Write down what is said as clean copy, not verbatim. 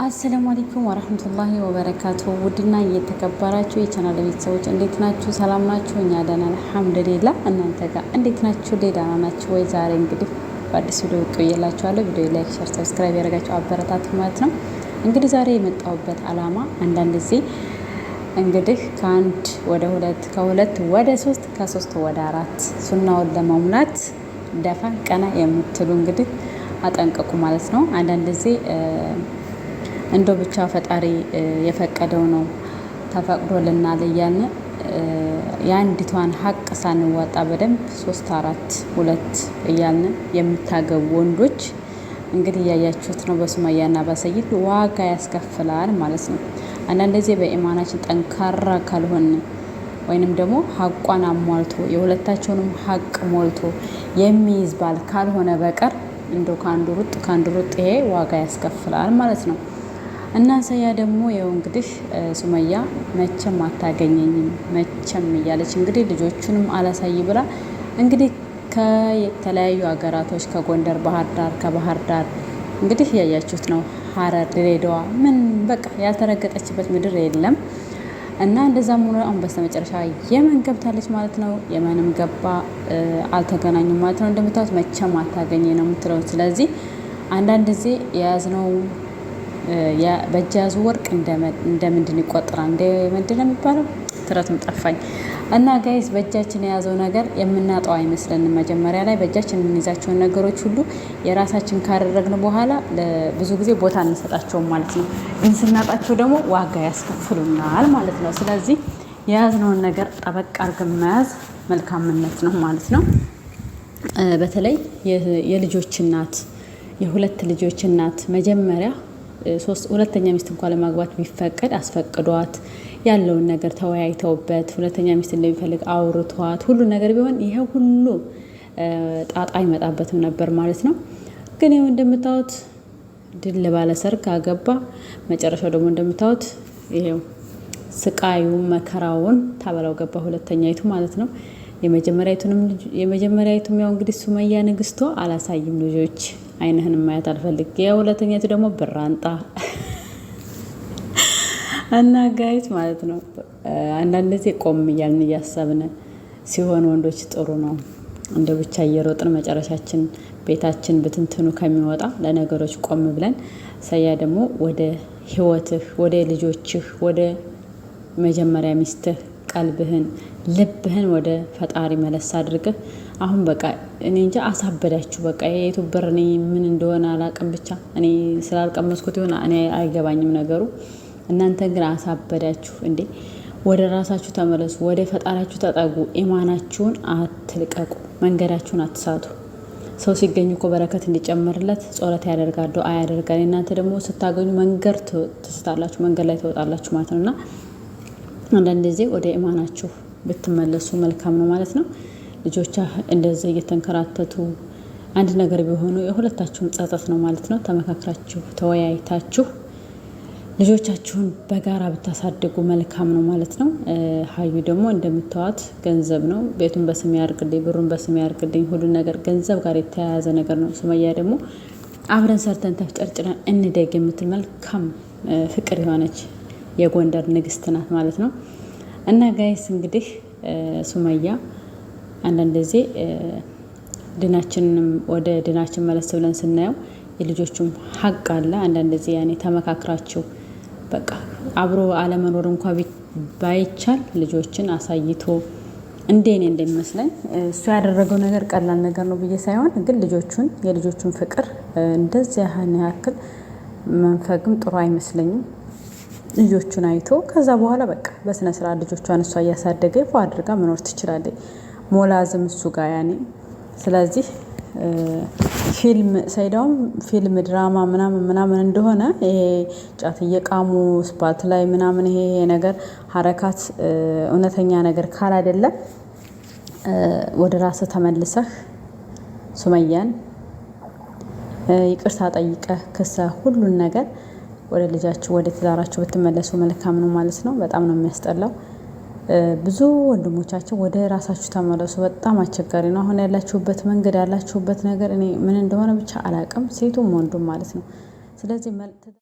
አሰላሙ አለይኩም ወራህመቱላሂ ወበረካቱ። ውድና እየተከበራችሁ የቻናል ቤተሰቦች እንዴት ናችሁ? ሰላም ናችሁ? እኛ ደህና አልሐምዱሊላህ። እናንተ ጋር እንዴት ናችሁ? ደህና ናችሁ ወይ? ዛሬ እንግዲህ በአዲስ ቪዲዮ ብቅ ቪዲዮ ላይክ፣ ሼር፣ ሰብስክራይብ ያደረጋችሁ አበረታቱ ማለት ነው። እንግዲህ ዛሬ የመጣሁበት አላማ አንዳንድ ጊዜ እንግዲህ ከአንድ ወደ ሁለት ከሁለት ወደ ሶስት ከሶስት ወደ አራት ሱናውን ለመሙላት ደፋ ቀና የምትሉ እንግዲህ አጠንቀቁ ማለት ነው። አንዳንድ ጊዜ እንደው ብቻ ፈጣሪ የፈቀደው ነው ተፈቅዶልናል እያልን የአንዲቷን ሀቅ ሳንዋጣ በደንብ 3 4 2 እያልን የምታገቡ ወንዶች እንግዲህ እያያችሁት ነው። በሱመያና በሰይድ ዋጋ ያስከፍላል ማለት ነው። አንዳንድ ጊዜ በኢማናችን ጠንካራ ካልሆን ወይንም ደግሞ ሀቋን አሟልቶ የሁለታቸውንም ሀቅ ሞልቶ የሚይዝ ባል ካልሆነ በቀር እንደው ከአንዱ ሩጥ ይሄ ዋጋ ያስከፍላል ማለት ነው። እና ሰያ ደግሞ ያው እንግዲህ ሱመያ መቼም አታገኘኝም መቼም እያለች እንግዲህ ልጆቹንም አላሳይ ብላ እንግዲህ ከተለያዩ ሀገራቶች ከጎንደር ከባህር ዳር እንግዲህ ያያችሁት ነው። ሀረር፣ ድሬዳዋ ምን በቃ ያልተረገጠችበት ምድር የለም። እና እንደዛም ሆኖ አሁን በስተመጨረሻ የመን ገብታለች ማለት ነው። የመንም ገባ አልተገናኙም ማለት ነው። እንደምታዩት መቼም አታገኘ ነው የምትለው። ስለዚህ አንዳንድ ጊዜ የያዝነው በእጅ ያዙ ወርቅ እንደምንድን ይቆጠራል? እንደ ምንድን ነው የሚባለው? ትረቱም ጠፋኝ። እና ጋይስ በእጃችን የያዘው ነገር የምናጣው አይመስለንም። መጀመሪያ ላይ በእጃችን የምንይዛቸውን ነገሮች ሁሉ የራሳችን ካደረግን በኋላ ብዙ ጊዜ ቦታ እንሰጣቸውም ማለት ነው። ግን ስናጣቸው ደግሞ ዋጋ ያስከፍሉናል ማለት ነው። ስለዚህ የያዝነውን ነገር ጠበቅ አድርገን መያዝ መልካምነት ነው ማለት ነው። በተለይ የልጆች እናት የሁለት ልጆች እናት መጀመሪያ ሁለተኛ ሚስት እንኳን ለማግባት ቢፈቀድ አስፈቅዷት ያለውን ነገር ተወያይተውበት ሁለተኛ ሚስት እንደሚፈልግ አውርቷት ሁሉ ነገር ቢሆን ይሄ ሁሉ ጣጣ አይመጣበትም ነበር ማለት ነው። ግን ይኸው እንደምታዩት ድል ባለ ሰርግ አገባ። መጨረሻው ደግሞ እንደምታዩት ይሄው ስቃዩ መከራውን ታበላው ገባ ሁለተኛይቱ ማለት ነው። የመጀመሪያይቱም ያው እንግዲህ ሱመያ ንግስቷ አላሳይም ልጆች አይንህን ማየት አልፈልግ። የሁለተኛቱ ደግሞ ብራንጣ እና ጋይት ማለት ነው። አንዳንድ ጊዜ ቆም እያልን እያሰብን ሲሆን ወንዶች ጥሩ ነው። እንደ ብቻ እየሮጥን መጨረሻችን ቤታችን ብትንትኑ ከሚወጣ ለነገሮች ቆም ብለን ሰያ ደግሞ ወደ ህይወትህ ወደ ልጆችህ ወደ መጀመሪያ ሚስትህ ቀልብህን ልብህን ወደ ፈጣሪ መለስ አድርገህ አሁን በቃ እኔ እንጃ አሳበዳችሁ። በቃ የዩቲዩበር እኔ ምን እንደሆነ አላቅም። ብቻ እኔ ስላልቀመስኩት ይሆን እኔ አይገባኝም ነገሩ። እናንተ ግን አሳበዳችሁ እንዴ! ወደ ራሳችሁ ተመለሱ፣ ወደ ፈጣሪያችሁ ተጠጉ፣ ኢማናችሁን አትልቀቁ፣ መንገዳችሁን አትሳቱ። ሰው ሲገኙ እኮ በረከት እንዲጨመርለት ጸሎት ያደርጋል፣ ዱዓ ያደርጋል። እናንተ ደግሞ ስታገኙ መንገድ ትስታላችሁ፣ መንገድ ላይ ትወጣላችሁ ማለት ነውና አንዳንድ ጊዜ ወደ ኢማናችሁ ብትመለሱ መልካም ነው ማለት ነው። ልጆቻ እንደዚህ እየተንከራተቱ አንድ ነገር ቢሆኑ የሁለታችሁም ጸጸት ነው ማለት ነው። ተመካክራችሁ ተወያይታችሁ ልጆቻችሁን በጋራ ብታሳድጉ መልካም ነው ማለት ነው። ሀዩ ደግሞ እንደምታዋት ገንዘብ ነው። ቤቱን በስሜ ያርግልኝ፣ ብሩን በስሜ ያርግልኝ፣ ሁሉ ነገር ገንዘብ ጋር የተያያዘ ነገር ነው። ሱመያ ደግሞ አብረን ሰርተን ተፍጨርጭረን እንደግ የምትል መልካም ፍቅር የሆነች የጎንደር ንግስት ናት ማለት ነው። እና ጋይስ እንግዲህ ሱመያ አንዳንድ ጊዜ ድናችንንም ወደ ድናችን መለስ ብለን ስናየው የልጆቹም ሀቅ አለ። አንዳንድ ጊዜ ያኔ ተመካክራችሁ በቃ አብሮ አለመኖር እንኳ ባይቻል ልጆችን አሳይቶ እንደኔ እንደሚመስለኝ እሱ ያደረገው ነገር ቀላል ነገር ነው ብዬ ሳይሆን ግን የልጆቹን ፍቅር እንደዚህ ያክል መንፈግም ጥሩ አይመስለኝም። ልጆቹን አይቶ ከዛ በኋላ በቃ በስነ ስርዓት ልጆቿን እሷ እያሳደገ ፎ አድርጋ መኖር ትችላለች። ሞላዝም እሱ ጋር ያኔ ስለዚህ ሰይዳውም ፊልም ድራማ ምናምን እንደሆነ ይሄ ጫት እየቃሙ ስፓልት ላይ ምናምን ይሄ ነገር ሀረካት እውነተኛ ነገር ካላደለ ወደ ራስህ ተመልሰህ ሱመያን ይቅርታ ጠይቀህ ክሰህ ሁሉን ነገር ወደ ልጃችሁ ወደ ትዳራችሁ ብትመለሱ መልካም ነው ማለት ነው። በጣም ነው የሚያስጠላው። ብዙ ወንድሞቻችን ወደ ራሳችሁ ተመለሱ። በጣም አስቸጋሪ ነው አሁን ያላችሁበት መንገድ ያላችሁበት ነገር እኔ ምን እንደሆነ ብቻ አላቅም። ሴቱም ወንዱም ማለት ነው። ስለዚህ